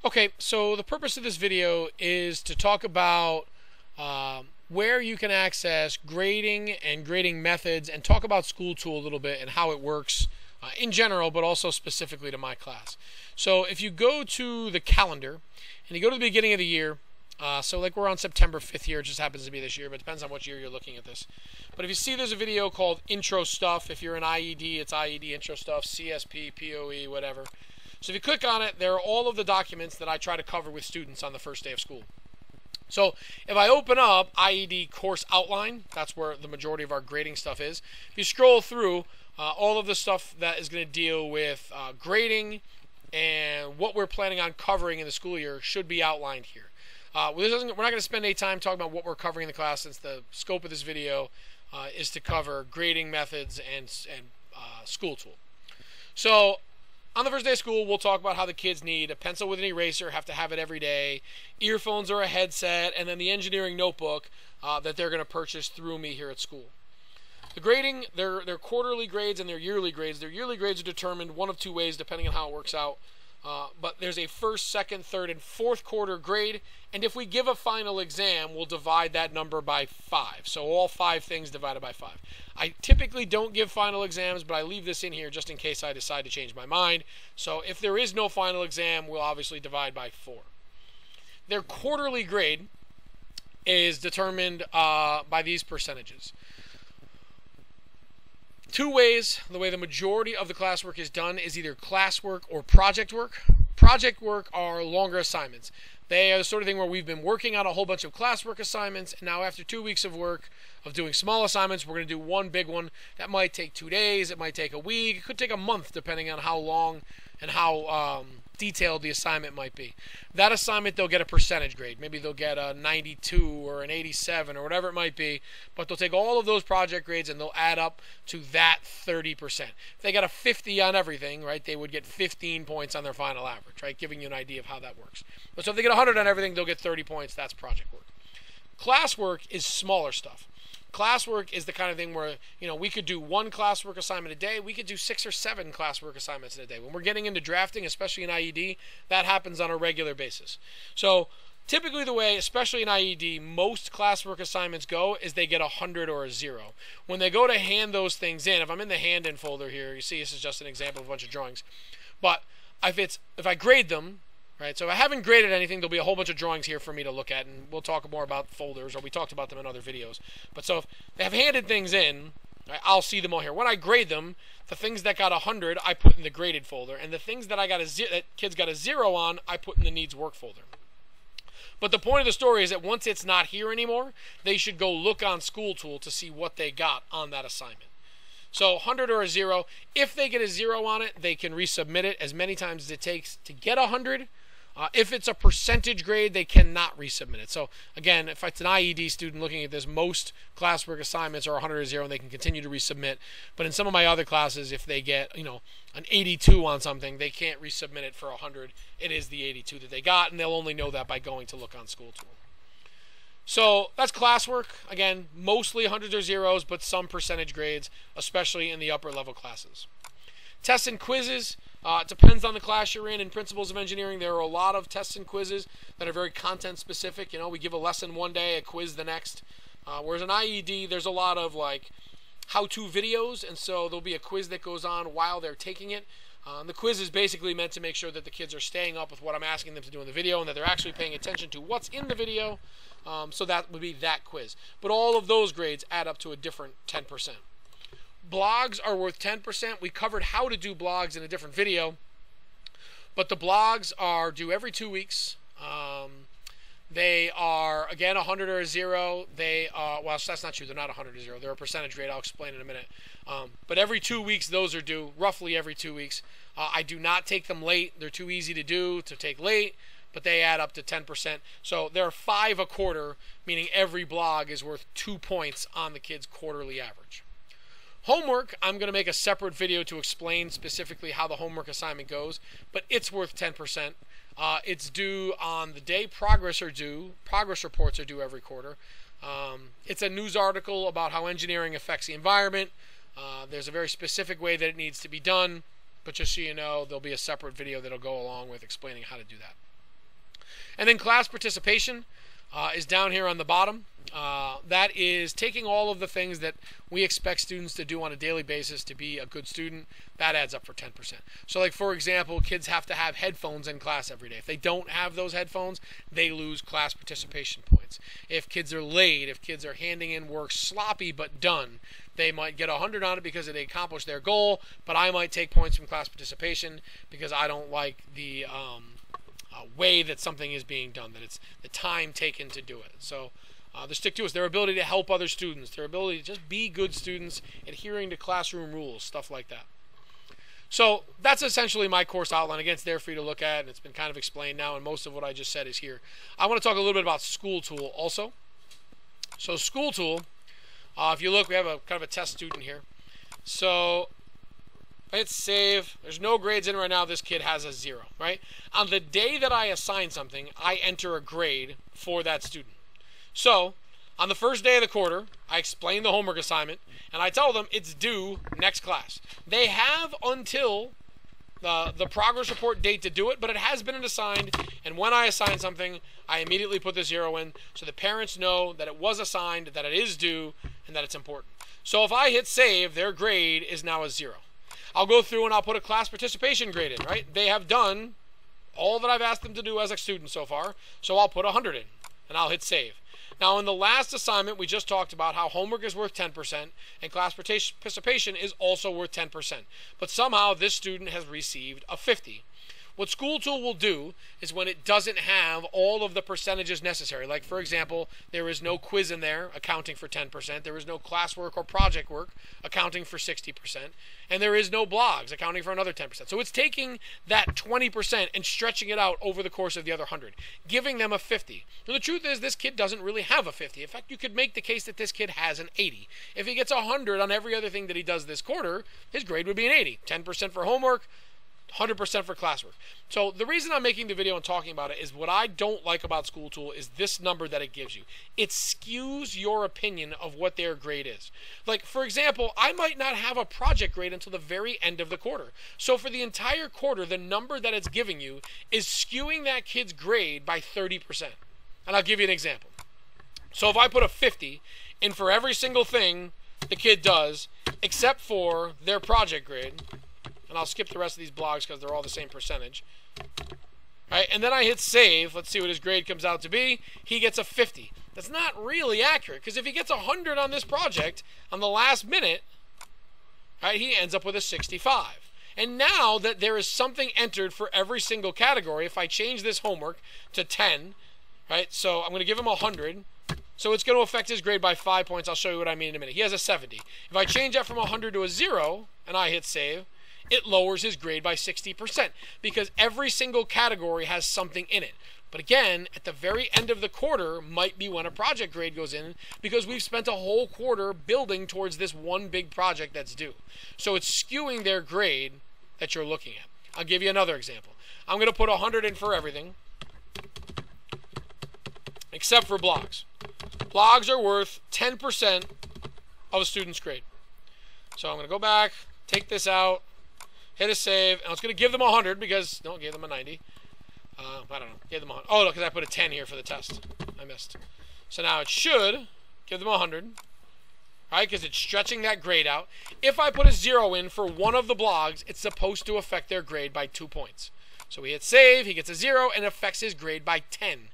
Okay, so the purpose of this video is to talk about where you can access grading and grading methods, and talk about SchoolTool a little bit and how it works in general, but also specifically to my class. So if you go to the calendar and you go to the beginning of the year, so like we're on September 5th here, it just happens to be this year, but it depends on what year you're looking at this. But if you see there's a video called Intro Stuff, if you're an IED, it's IED Intro Stuff, CSP, POE, whatever. So if you click on it, there are all of the documents that I try to cover with students on the first day of school. So if I open up IED Course Outline, that's where the majority of our grading stuff is. If you scroll through, all of the stuff that is going to deal with grading and what we're planning on covering in the school year should be outlined here. We're not going to spend any time talking about what we're covering in the class, since the scope of this video is to cover grading methods and SchoolTool. So on the first day of school, we'll talk about how the kids need a pencil with an eraser, have to have it every day, earphones or a headset, and then the engineering notebook that they're going to purchase through me here at school. The grading, their quarterly grades and their yearly grades. Their yearly grades are determined one of two ways depending on how it works out. But there's a first, second, third, and fourth quarter grade, and if we give a final exam, we'll divide that number by 5. So all 5 things divided by 5. I typically don't give final exams, but I leave this in here just in case I decide to change my mind. So if there is no final exam, we'll obviously divide by 4. Their quarterly grade is determined by these percentages. 2 ways, the way the majority of the classwork is done is either classwork or project work. Project work are longer assignments. They are the sort of thing where we've been working on a whole bunch of classwork assignments, and now after 2 weeks of work of doing small assignments, we're going to do one big one. That might take 2 days, it might take a week, it could take a month depending on how long and how detailed the assignment might be. That assignment, they'll get a percentage grade. Maybe they'll get a 92 or an 87 or whatever it might be, but they'll take all of those project grades and they'll add up to that 30%. If they got a 50 on everything, right, they would get 15 points on their final average, right, giving you an idea of how that works. But so if they get 100 on everything, they'll get 30 points. That's project work. Classwork is smaller stuff. Classwork is the kind of thing where, we could do 1 classwork assignment a day. We could do 6 or 7 classwork assignments in a day. When we're getting into drafting, especially in IED, that happens on a regular basis. So typically the way, especially in IED, most classwork assignments go is they get 100 or a 0. When they go to hand those things in, if I'm in the hand-in folder here, you see this is just an example of a bunch of drawings. But if I grade them, right, so if I haven't graded anything, there'll be a whole bunch of drawings here for me to look at, and we'll talk more about folders, or we talked about them in other videos. But so if they have handed things in, right, I'll see them all here. When I grade them, the things that got 100, I put in the graded folder, and the things that that kids got a 0 on, I put in the needs work folder. But the point of the story is that once it's not here anymore, they should go look on SchoolTool to see what they got on that assignment. So 100 or a 0, if they get a 0 on it, they can resubmit it as many times as it takes to get 100. If it's a percentage grade, they cannot resubmit it. So again, if it's an IED student looking at this, most classwork assignments are 100 or 0, and they can continue to resubmit. But in some of my other classes, if they get an 82 on something, they can't resubmit it for 100. It is the 82 that they got, and they'll only know that by going to look on SchoolTool. So that's classwork. Again, mostly 100s or 0s, but some percentage grades, especially in the upper level classes. Tests and quizzes. It depends on the class you're in. In Principles of Engineering, there are a lot of tests and quizzes that are very content specific. We give a lesson one day, a quiz the next. Whereas in IED, there's a lot of like how-to videos, and so there'll be a quiz that goes on while they're taking it. The quiz is basically meant to make sure that the kids are staying up with what I'm asking them to do in the video, and that they're actually paying attention to what's in the video. So that would be that quiz. But all of those grades add up to a different 10%. Blogs are worth 10%. We covered how to do blogs in a different video, but the blogs are due every 2 weeks. They are, again, 100 or a 0. Well, that's not true. They're not 100 or 0. They're a percentage rate. I'll explain in a minute. But every 2 weeks, those are due, roughly every 2 weeks. I do not take them late. They're too easy to take late, but they add up to 10%. So there are 5 a quarter, meaning every blog is worth 2 points on the kid's quarterly average. Homework, I'm going to make a separate video to explain specifically how the homework assignment goes, but it's worth 10%. It's due on the day progress reports are due every quarter. It's a news article about how engineering affects the environment. There's a very specific way that it needs to be done, but just so you know, there'll be a separate video that'll go along with explaining how to do that. And then class participation is down here on the bottom. That is taking all of the things that we expect students to do on a daily basis to be a good student. That adds up for 10%. So like, for example, kids have to have headphones in class every day. If they don't have those headphones, they lose class participation points. If kids are late, if kids are handing in work sloppy but done, they might get 100 on it because they accomplished their goal, but I might take points from class participation because I don't like the way that something is being done, that it's the time taken to do it. So the stick-to-its, their ability to help other students, their ability to just be good students, adhering to classroom rules, stuff like that. So that's essentially my course outline. Again, it's there for you to look at, and it's been kind of explained now, and most of what I just said is here. I want to talk a little bit about School Tool also. So School Tool, if you look, we have a kind of a test student here. So let's save. There's no grades in right now. This kid has a 0, right? On the day that I assign something, I enter a grade for that student. So on the first day of the quarter, I explain the homework assignment, and I tell them it's due next class. They have until the progress report date to do it, but it has been assigned, and when I assign something, I immediately put the 0 in so the parents know that it was assigned, that it is due, and that it's important. So if I hit save, their grade is now a 0. I'll go through and I'll put a class participation grade in, right? They have done all that I've asked them to do as a student so far, so I'll put 100 in, and I'll hit save. Now, in the last assignment, we just talked about how homework is worth 10% and class participation is also worth 10%. But somehow this student has received a 50. What School Tool will do is when it doesn't have all of the percentages necessary, like for example, there is no quiz in there accounting for 10%, there is no classwork or project work accounting for 60%, and there is no blogs accounting for another 10%. So it's taking that 20% and stretching it out over the course of the other 100, giving them a 50. And the truth is this kid doesn't really have a 50. In fact, you could make the case that this kid has an 80. If he gets 100 on every other thing that he does this quarter, his grade would be an 80. 10% for homework, 100% for classwork. So the reason I'm making the video and talking about it is what I don't like about School Tool is this number that it gives you. It skews your opinion of what their grade is. Like, for example, I might not have a project grade until the very end of the quarter. So for the entire quarter, the number that it's giving you is skewing that kid's grade by 30%. And I'll give you an example. So if I put a 50 in for every single thing the kid does, except for their project grade, and I'll skip the rest of these blogs because they're all the same percentage. All right, and then I hit save. Let's see what his grade comes out to be. He gets a 50. That's not really accurate because if he gets 100 on this project on the last minute, right, he ends up with a 65. And now that there is something entered for every single category, if I change this homework to 10, right, so I'm going to give him 100. So it's going to affect his grade by 5 points. I'll show you what I mean in a minute. He has a 70. If I change that from 100 to a 0 and I hit save, it lowers his grade by 60% because every single category has something in it. But again, at the very end of the quarter might be when a project grade goes in because we've spent a whole quarter building towards this one big project that's due. So it's skewing their grade that you're looking at. I'll give you another example. I'm going to put 100 in for everything except for blogs. Blogs are worth 10% of a student's grade. So I'm going to go back, take this out, hit a save, and I was going to give them 100 because, no, I gave them a 90. I don't know, gave them 100. Oh, no, because I put a 10 here for the test. I missed. So now it should give them 100, right, because it's stretching that grade out. If I put a 0 in for one of the blogs, it's supposed to affect their grade by 2 points. So we hit save, he gets a 0, and it affects his grade by 10,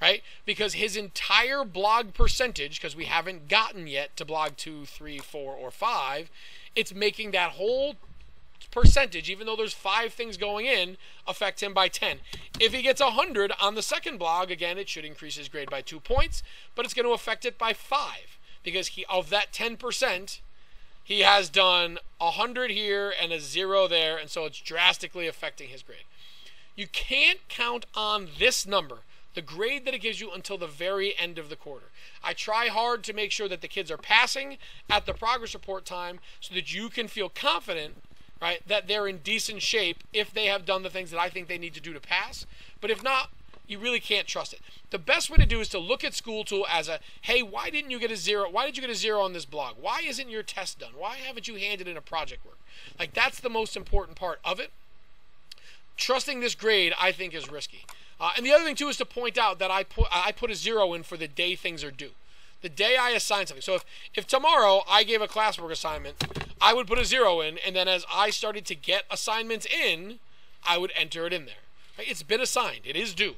right? Because his entire blog percentage, because we haven't gotten yet to blog 2, 3, 4, or 5, it's making that whole percentage, even though there's 5 things going in, affect him by 10. If he gets 100 on the second blog, again, it should increase his grade by 2 points, but it's going to affect it by 5 because of that 10%, he has done 100 here and a 0 there, and so it's drastically affecting his grade. You can't count on this number, the grade that it gives you, until the very end of the quarter. I try hard to make sure that the kids are passing at the progress report time so that you can feel confident, right, that they're in decent shape if they have done the things that I think they need to do to pass. But if not, you really can't trust it. The best way to do is to look at School Tool as a, hey, why didn't you get a 0? Why did you get a 0 on this blog? Why isn't your test done? Why haven't you handed in a project work? Like, that's the most important part of it. Trusting this grade, I think, is risky. And the other thing too is to point out that I put a 0 in for the day things are due. The day I assign something. So if tomorrow I gave a classwork assignment, I would put a 0 in, and then as I started to get assignments in, I would enter it in there. Right? It's been assigned. It is due.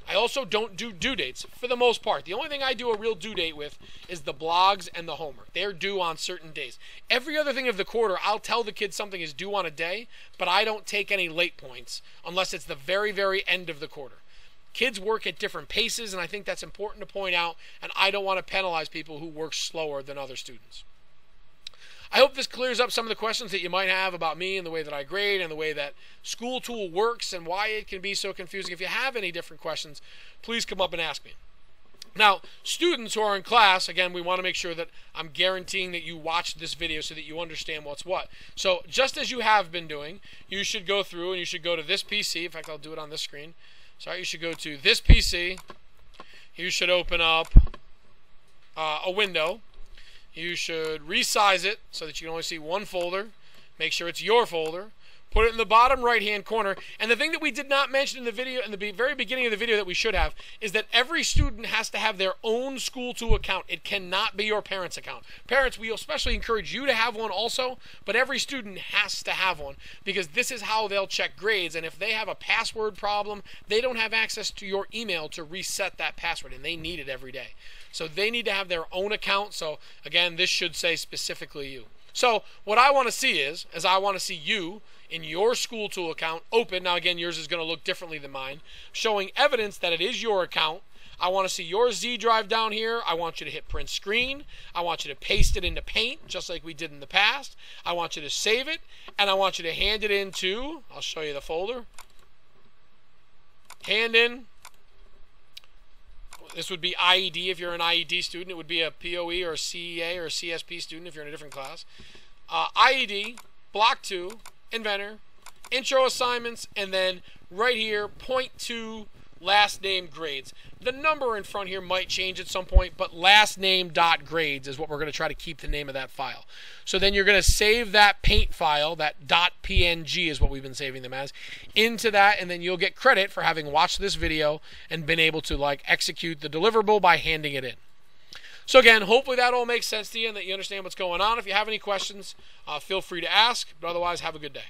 I also don't do due dates for the most part. The only thing I do a real due date with is the blogs and the homework. They're due on certain days. Every other thing of the quarter, I'll tell the kids something is due on a day, but I don't take any late points unless it's the very, very end of the quarter. Kids work at different paces, and I think that's important to point out, and I don't want to penalize people who work slower than other students. I hope this clears up some of the questions that you might have about me and the way that I grade and the way that School Tool works and why it can be so confusing. If you have any different questions, please come up and ask me. Now, students who are in class, again, we want to make sure that I'm guaranteeing that you watch this video so that you understand what's what. So just as you have been doing, you should go through and you should go to this PC. In fact, I'll do it on this screen. Sorry, you should go to this PC. You should open up a window. You should resize it so that you can only see one folder. Make sure it's your folder. Put it in the bottom right-hand corner. And the thing that we did not mention in the video, in the very beginning of the video that we should have, is that every student has to have their own School Tool account. It cannot be your parents' account. Parents, we especially encourage you to have one also, but every student has to have one because this is how they'll check grades. And if they have a password problem, they don't have access to your email to reset that password, and they need it every day. So they need to have their own account. So again, this should say specifically you. So what I want to see is I want to see you in your School Tool account open. Now again, yours is going to look differently than mine, showing evidence that it is your account. I want to see your Z drive down here. I want you to hit print screen. I want you to paste it into Paint just like we did in the past. I want you to save it, and I want you to hand it into, I'll show you the folder. Hand in. This would be IED if you're an IED student. It would be a POE or a CEA or a CSP student if you're in a different class. IED, Block 2, Inventor, Intro Assignments, and then right here, point to last name grades. The number in front here might change at some point, but last name dot grades is what we're going to try to keep the name of that file. So then you're going to save that Paint file, that .png is what we've been saving them as, into that, and then you'll get credit for having watched this video and been able to like execute the deliverable by handing it in. So again, hopefully that all makes sense to you and that you understand what's going on. If you have any questions, feel free to ask, but otherwise have a good day.